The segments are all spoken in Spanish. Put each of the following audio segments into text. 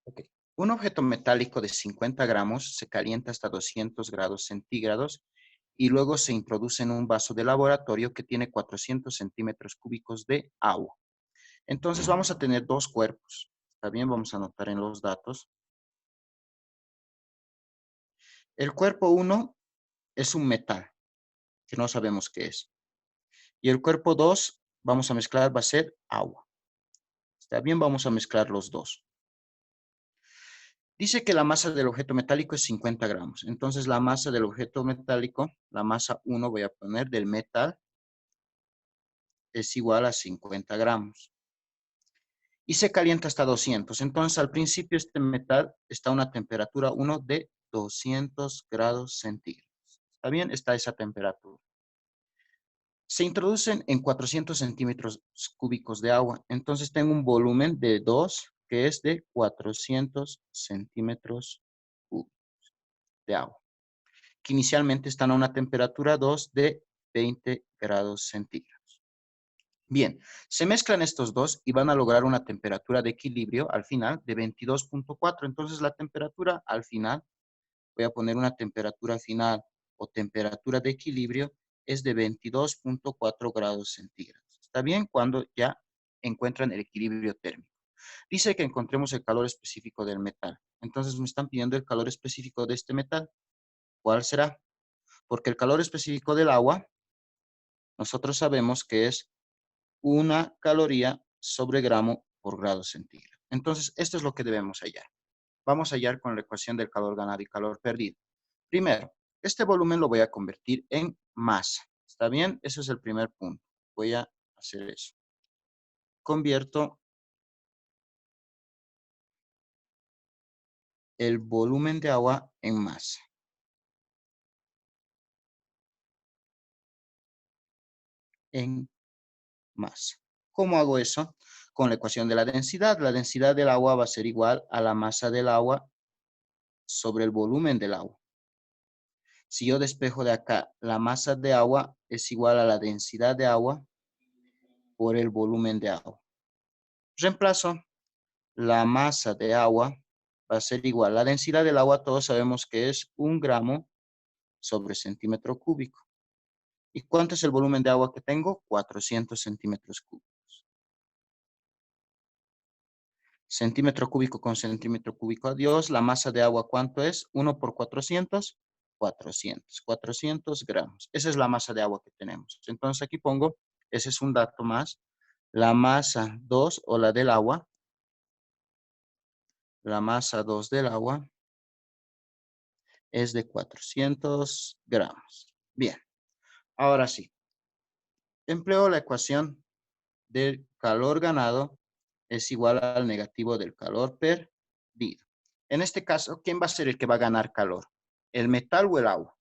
Ok. Un objeto metálico de 50 gramos se calienta hasta 200 grados centígrados y luego se introduce en un vaso de laboratorio que tiene 400 centímetros cúbicos de agua. Entonces vamos a tener dos cuerpos. ¿Está bien? Vamos a anotar en los datos. El cuerpo 1 es un metal, que no sabemos qué es. Y el cuerpo 2, vamos a mezclar, va a ser agua. ¿Está bien? Vamos a mezclar los dos. Dice que la masa del objeto metálico es 50 gramos. Entonces la masa del objeto metálico, la masa 1 voy a poner del metal, es igual a 50 gramos. Y se calienta hasta 200. Entonces al principio este metal está a una temperatura 1 de 200 grados centígrados. ¿Está bien? Está esa temperatura. Se introducen en 400 centímetros cúbicos de agua. Entonces tengo un volumen de 2 que es de 400 centímetros cúbicos de agua, que inicialmente están a una temperatura 2 de 20 grados centígrados. Bien, se mezclan estos dos y van a lograr una temperatura de equilibrio al final de 22.4. Entonces la temperatura al final, voy a poner una temperatura final o temperatura de equilibrio, es de 22.4 grados centígrados. ¿Está bien? Cuando ya encuentran el equilibrio térmico. Dice que encontremos el calor específico del metal. Entonces me están pidiendo el calor específico de este metal. ¿Cuál será? Porque el calor específico del agua, nosotros sabemos que es 1 caloría sobre gramo por grado centígrado. Entonces, esto es lo que debemos hallar. Vamos a hallar con la ecuación del calor ganado y calor perdido. Primero, este volumen lo voy a convertir en masa. ¿Está bien? Ese es el primer punto. Voy a hacer eso. Convierto el volumen de agua en masa. En masa. ¿Cómo hago eso? Con la ecuación de la densidad. La densidad del agua va a ser igual a la masa del agua sobre el volumen del agua. Si yo despejo de acá, la masa de agua es igual a la densidad de agua por el volumen de agua. Reemplazo la masa de agua, va a ser igual. La densidad del agua todos sabemos que es 1 gramo sobre centímetro cúbico. ¿Y cuánto es el volumen de agua que tengo? 400 centímetros cúbicos. Centímetro cúbico con centímetro cúbico, adiós. La masa de agua, ¿cuánto es? 1 por 400, 400. 400 gramos. Esa es la masa de agua que tenemos. Entonces aquí pongo, ese es un dato más. La masa 2 o la del agua, la masa 2 del agua es de 400 gramos. Bien, ahora sí. Empleo la ecuación del calor ganado es igual al negativo del calor perdido. En este caso, ¿quién va a ser el que va a ganar calor? ¿El metal o el agua?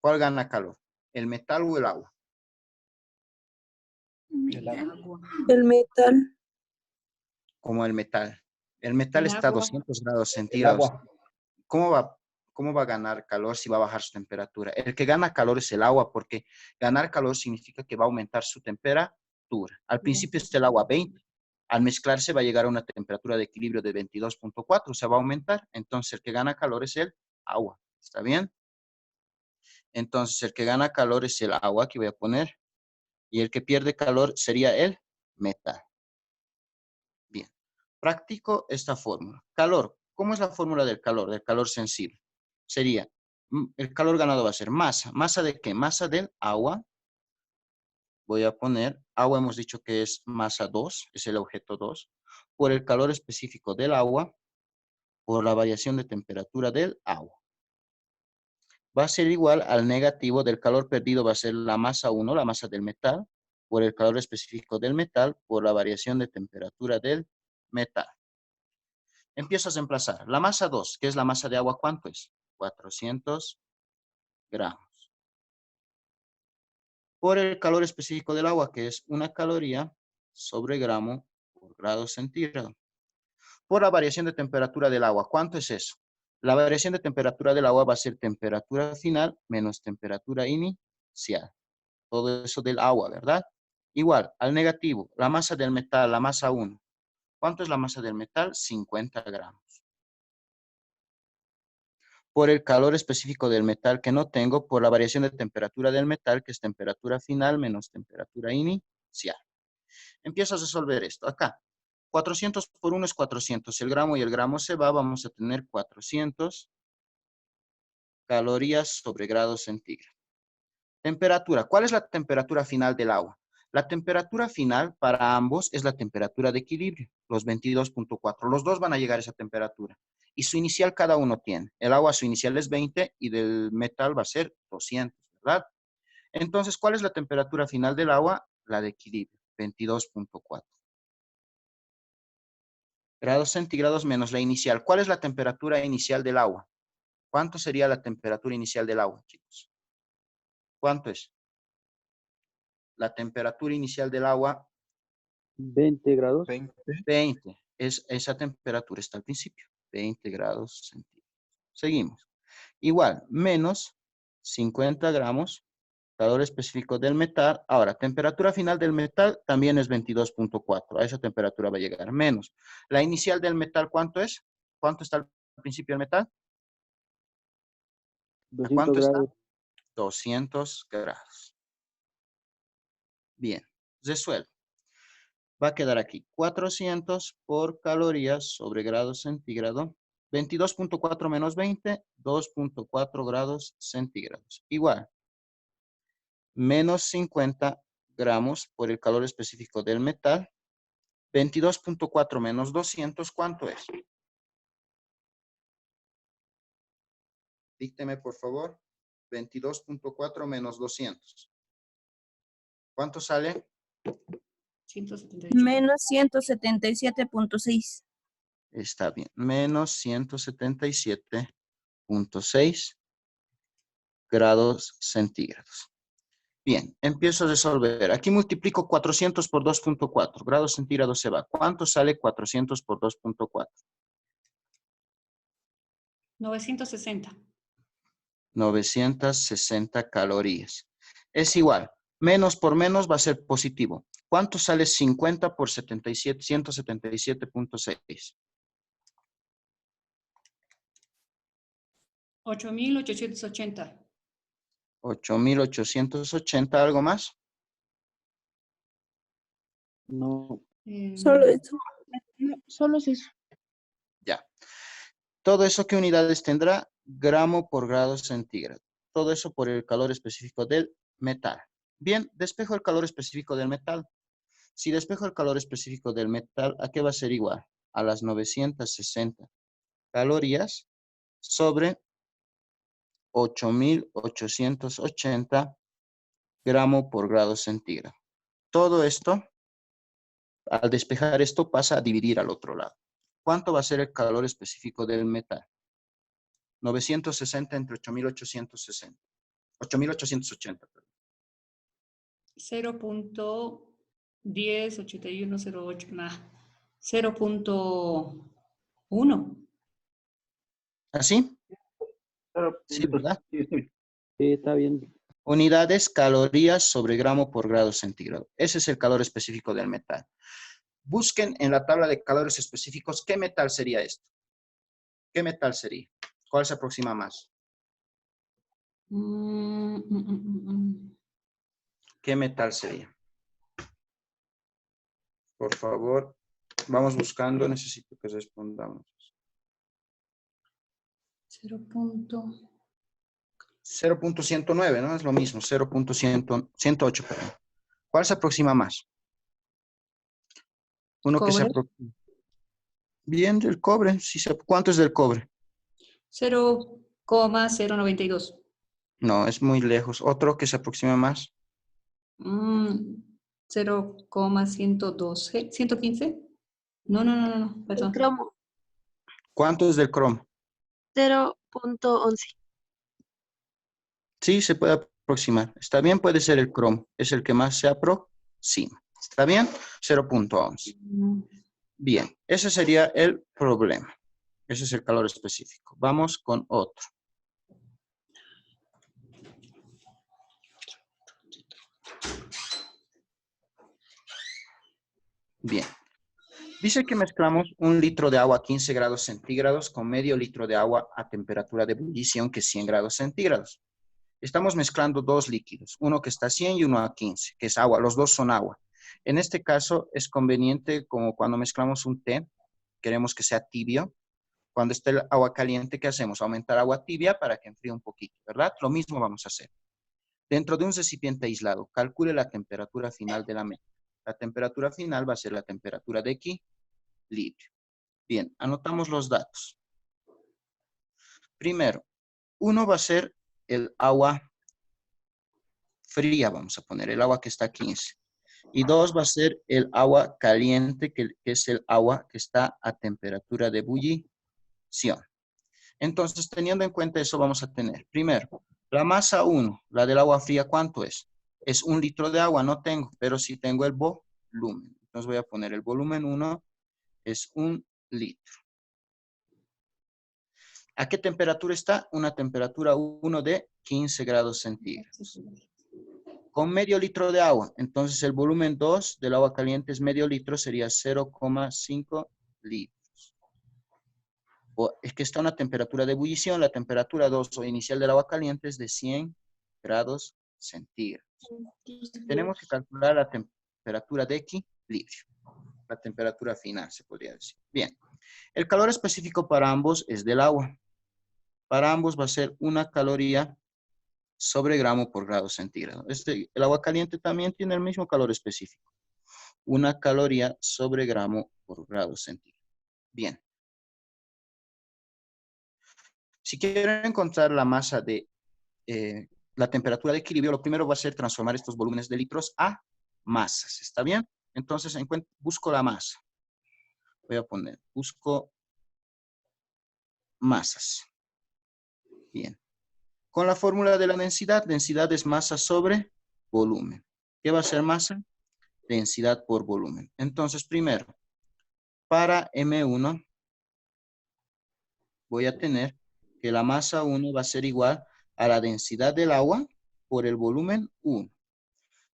¿Cuál gana calor? ¿El metal o el agua? El agua. El metal. Como el metal. El metal El está a agua. 200 grados El centígrados. agua. ¿Cómo va a ganar calor si va a bajar su temperatura? El que gana calor es el agua, porque ganar calor significa que va a aumentar su temperatura. Al principio está el agua 20. Al mezclarse va a llegar a una temperatura de equilibrio de 22.4, o sea, va a aumentar. Entonces, el que gana calor es el agua. ¿Está bien? Entonces, el que gana calor es el agua, que voy a poner. Y el que pierde calor sería el metal. Bien. Practico esta fórmula. Calor. ¿Cómo es la fórmula del calor sensible? Sería, el calor ganado va a ser masa. ¿Masa de qué? Masa del agua. Voy a poner, agua hemos dicho que es masa 2, es el objeto 2, por el calor específico del agua, por la variación de temperatura del agua. Va a ser igual al negativo del calor perdido, va a ser la masa 1, la masa del metal, por el calor específico del metal, por la variación de temperatura del metal. Empiezo a reemplazar. La masa 2, que es la masa de agua, ¿cuánto es? 400 gramos. Por el calor específico del agua, que es 1 caloría sobre gramo por grado centígrado. Por la variación de temperatura del agua, ¿cuánto es eso? La variación de temperatura del agua va a ser temperatura final menos temperatura inicial. Todo eso del agua, ¿verdad? Igual, al negativo, la masa del metal, la masa 1, ¿Cuánto es la masa del metal? 50 gramos. Por el calor específico del metal que no tengo, por la variación de temperatura del metal, que es temperatura final menos temperatura inicial. Empiezo a resolver esto. Acá, 400 por 1 es 400. El gramo y el gramo se va, vamos a tener 400 calorías sobre grados centígrados. Temperatura. ¿Cuál es la temperatura final del agua? La temperatura final para ambos es la temperatura de equilibrio, los 22.4. Los dos van a llegar a esa temperatura. Y su inicial cada uno tiene. El agua su inicial es 20 y del metal va a ser 200, ¿verdad? Entonces, ¿cuál es la temperatura final del agua? La de equilibrio, 22.4. Grados centígrados menos la inicial. ¿Cuál es la temperatura inicial del agua? ¿Cuánto sería la temperatura inicial del agua, chicos? ¿Cuánto es? La temperatura inicial del agua, 20 grados. 20. Esa temperatura está al principio, 20 grados centígrados. Seguimos. Igual, menos 50 gramos, calor específico del metal. Ahora, temperatura final del metal también es 22.4. A esa temperatura va a llegar menos. La inicial del metal, ¿cuánto es? ¿Cuánto está al principio del metal? ¿A 200 cuánto está? grados. 200 grados. Bien, resuelve. Va a quedar aquí 400 por calorías sobre grado centígrado. 22.4 menos 20, 2.4 grados centígrados. Igual, menos 50 gramos por el calor específico del metal. 22.4 menos 200, ¿cuánto es? Dícteme, por favor. 22.4 menos 200. ¿Cuánto sale? 178. Menos 177.6. Está bien. Menos 177.6 grados centígrados. Bien, empiezo a resolver. Aquí multiplico 400 por 2.4. Grados centígrados se va. ¿Cuánto sale 400 por 2.4? 960. 960 calorías. Es igual. Menos por menos va a ser positivo. ¿Cuánto sale 50 por 77? 177.6. 8.880. 8.880, ¿algo más? No. Solo eso. Solo es eso. Ya. Todo eso, ¿qué unidades tendrá? Gramo por grado centígrado. Todo eso por el calor específico del metal. Bien, despejo el calor específico del metal. Si despejo el calor específico del metal, ¿a qué va a ser igual? A las 960 calorías sobre 8.880 gramos por grado centígrado. Todo esto, al despejar esto, pasa a dividir al otro lado. ¿Cuánto va a ser el calor específico del metal? 960 entre 8.860. 8.880, perdón. 0.108108. Nah. 0.1. ¿Así? Sí, ¿verdad? Sí, está bien. Unidades, calorías sobre gramo por grado centígrado. Ese es el calor específico del metal. Busquen en la tabla de calores específicos qué metal sería esto. ¿Qué metal sería? ¿Cuál se aproxima más? ¿Qué metal sería? Por favor, vamos buscando. Necesito que respondamos. 0.109, ¿no? Es lo mismo. 0.108, perdón. ¿Cuál se aproxima más? Uno que se Cobre. aproxima. Bien, del cobre. ¿Cuánto es del cobre? 0.092. No, es muy lejos. Otro que se aproxima más. 0.112. 115. No, El perdón. cromo, ¿Cuánto es del cromo? 0.11. Sí, se puede aproximar. Está bien, puede ser el cromo. Es el que más se aproxima. ¿Está bien? 0.11. Bien, ese sería el problema. Ese es el calor específico. Vamos con otro. Bien. Dice que mezclamos 1 litro de agua a 15 grados centígrados con medio litro de agua a temperatura de ebullición, que es 100 grados centígrados. Estamos mezclando dos líquidos, uno que está a 100 y uno a 15, que es agua. Los dos son agua. En este caso es conveniente, como cuando mezclamos un té, queremos que sea tibio. Cuando esté el agua caliente, ¿qué hacemos? Aumentar agua tibia para que enfríe un poquito, ¿verdad? Lo mismo vamos a hacer. Dentro de un recipiente aislado, calcule la temperatura final de la mezcla. La temperatura final va a ser la temperatura de equilibrio. Bien, anotamos los datos. Primero, uno va a ser el agua fría, vamos a poner el agua que está a 15. Y 2 va a ser el agua caliente, que es el agua que está a temperatura de ebullición. Entonces, teniendo en cuenta eso, vamos a tener, primero, la masa 1, la del agua fría, ¿cuánto es? Es 1 litro de agua, no tengo, pero sí tengo el volumen. Entonces voy a poner el volumen 1, es 1 litro. ¿A qué temperatura está? Una temperatura 1 de 15 grados centígrados. Con medio litro de agua, entonces el volumen 2 del agua caliente es medio litro, sería 0,5 litros. Es que está a una temperatura de ebullición, la temperatura 2 o inicial del agua caliente es de 100 grados centígrados. Tenemos que calcular la temperatura de equilibrio, la temperatura final, se podría decir. Bien, el calor específico para ambos es del agua. Para ambos va a ser 1 caloría sobre gramo por grado centígrado. El agua caliente también tiene el mismo calor específico. 1 caloría sobre gramo por grado centígrado. Bien. Si quieren encontrar la masa de la temperatura de equilibrio, lo primero va a ser transformar estos volúmenes de litros a masas. ¿Está bien? Entonces, busco la masa. Voy a poner, busco masas. Bien. Con la fórmula de la densidad es masa sobre volumen. ¿Qué va a ser masa? Densidad por volumen. Entonces, primero, para M1, voy a tener que la masa 1 va a ser igual a la densidad del agua por el volumen 1.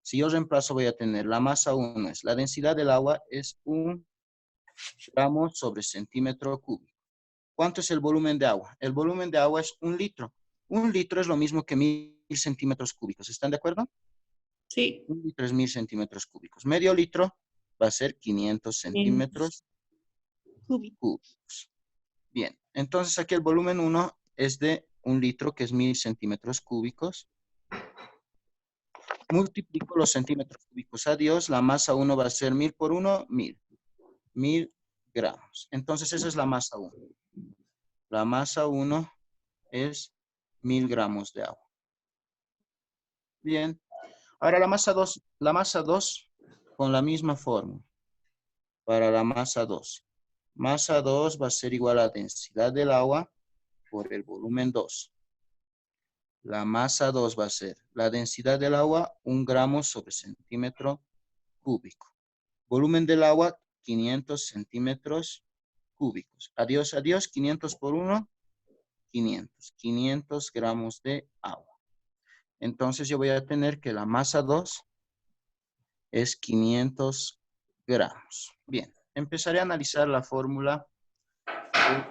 Si yo reemplazo, voy a tener la masa 1 es, la densidad del agua es 1 gramo sobre centímetro cúbico. ¿Cuánto es el volumen de agua? El volumen de agua es 1 litro. 1 litro es lo mismo que 1000 centímetros cúbicos. ¿Están de acuerdo? Sí. 1 litro es 1000 centímetros cúbicos. Medio litro va a ser 500 centímetros cúbicos. Bien, entonces aquí el volumen 1 es de 1 litro, que es 1000 centímetros cúbicos. Multiplico los centímetros cúbicos a Dios. La masa 1 va a ser 1000 por 1, 1000. 1000 gramos. Entonces esa es la masa 1. La masa 1 es 1000 gramos de agua. Bien. Ahora la masa 2. La masa 2 con la misma fórmula. Para la masa 2. Masa 2 va a ser igual a la densidad del agua por el volumen 2. La masa 2 va a ser la densidad del agua, 1 gramo sobre centímetro cúbico. Volumen del agua, 500 centímetros cúbicos. Adiós, adiós, 500 por 1, 500. 500 gramos de agua. Entonces yo voy a tener que la masa 2 es 500 gramos. Bien, empezaré a analizar la fórmula de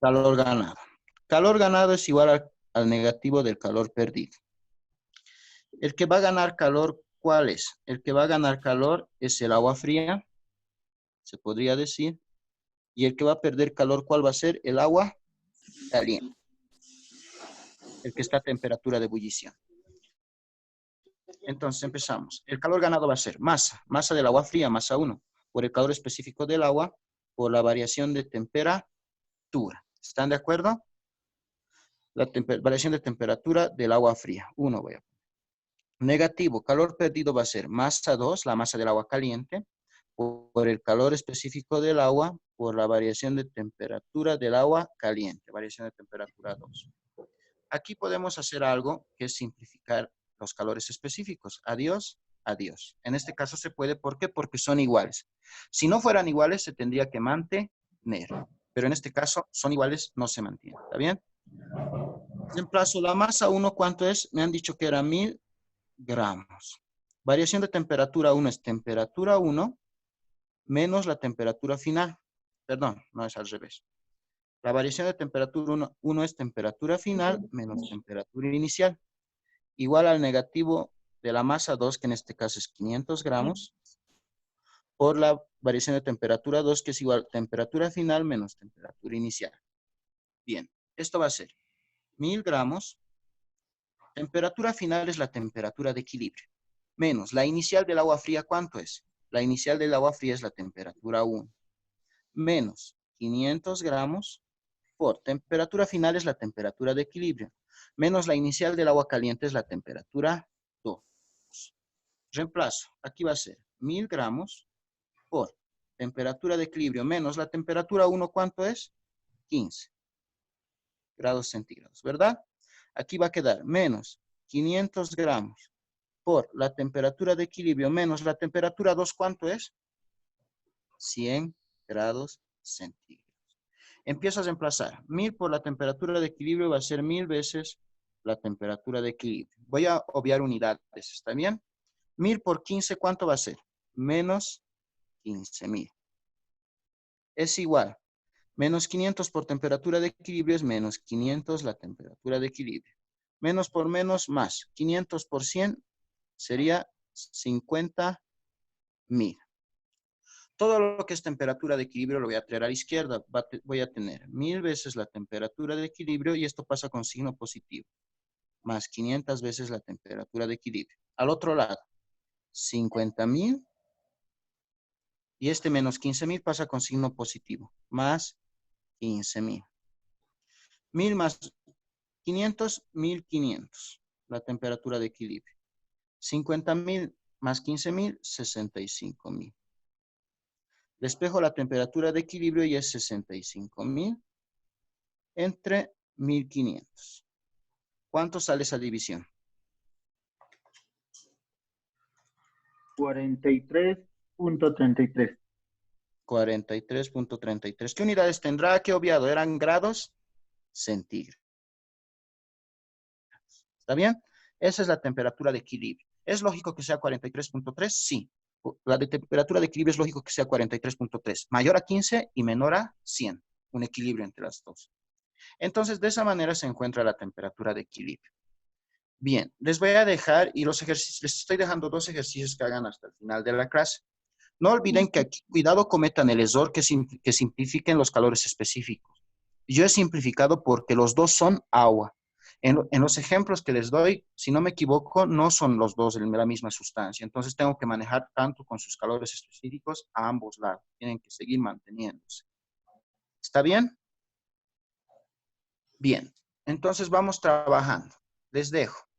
calor ganado. Calor ganado es igual al negativo del calor perdido. El que va a ganar calor, ¿cuál es? El que va a ganar calor es el agua fría, se podría decir. Y el que va a perder calor, ¿cuál va a ser? El agua caliente. El que está a temperatura de ebullición. Entonces empezamos. El calor ganado va a ser masa del agua fría, masa 1, por el calor específico del agua, por la variación de temperatura. ¿Están de acuerdo? La variación de temperatura del agua fría. 1 voy a poner. Negativo, calor perdido va a ser masa 2, la masa del agua caliente, por el calor específico del agua, por la variación de temperatura del agua caliente, variación de temperatura 2. Aquí podemos hacer algo que es simplificar los calores específicos. Adiós, adiós. En este caso se puede, ¿por qué? Porque son iguales. Si no fueran iguales, se tendría que mantener. Pero en este caso, son iguales, no se mantienen. ¿Está bien? Reemplazo la masa 1, ¿cuánto es? Me han dicho que era 1000 gramos. Variación de temperatura 1 es temperatura 1 menos la temperatura final. Perdón, no es al revés. La variación de temperatura 1 es temperatura final menos temperatura inicial. Igual al negativo de la masa 2, que en este caso es 500 gramos, por la variación de temperatura 2, que es igual temperatura final menos temperatura inicial. Bien, esto va a ser 1000 gramos. Temperatura final es la temperatura de equilibrio. Menos la inicial del agua fría, ¿cuánto es? La inicial del agua fría es la temperatura 1. Menos 500 gramos por temperatura final es la temperatura de equilibrio. Menos la inicial del agua caliente es la temperatura 2. Reemplazo. Aquí va a ser 1000 gramos por temperatura de equilibrio menos la temperatura 1, ¿cuánto es? 15 grados centígrados, ¿verdad? Aquí va a quedar menos 500 gramos por la temperatura de equilibrio menos la temperatura 2, ¿cuánto es? 100 grados centígrados. Empiezo a reemplazar. 1000 por la temperatura de equilibrio va a ser 1000 veces la temperatura de equilibrio. Voy a obviar unidades, ¿está bien? 1000 por 15, ¿cuánto va a ser? Menos 15.000. Es igual. Menos 500 por temperatura de equilibrio es menos 500 la temperatura de equilibrio. Menos por menos, más. 500 por 100 sería 50.000. Todo lo que es temperatura de equilibrio lo voy a traer a la izquierda. Voy a tener 1000 veces la temperatura de equilibrio y esto pasa con signo positivo. Más 500 veces la temperatura de equilibrio. Al otro lado, 50.000 y este menos 15.000 pasa con signo positivo. Más 15.000. 1000 más 500, 1500. La temperatura de equilibrio. 50.000 más 15.000, 65.000. Despejo la temperatura de equilibrio y es 65.000 entre 1.500. ¿Cuánto sale esa división? 43.33. 43.33. ¿Qué unidades tendrá? ¿Qué obviado? ¿Eran grados? Centígrados. ¿Está bien? Esa es la temperatura de equilibrio. ¿Es lógico que sea 43.3? Sí. La de temperatura de equilibrio es lógico que sea 43.3. Mayor a 15 y menor a 100. Un equilibrio entre las dos. Entonces, de esa manera se encuentra la temperatura de equilibrio. Bien, les voy a dejar y los ejercicios, les estoy dejando 2 ejercicios que hagan hasta el final de la clase. No olviden que aquí, cuidado, cometan el error que simplifiquen los calores específicos. Yo he simplificado porque los dos son agua. En los ejemplos que les doy, si no me equivoco, no son los dos de la misma sustancia. Entonces tengo que manejar tanto con sus calores específicos a ambos lados. Tienen que seguir manteniéndose. ¿Está bien? Bien. Entonces vamos trabajando. Les dejo.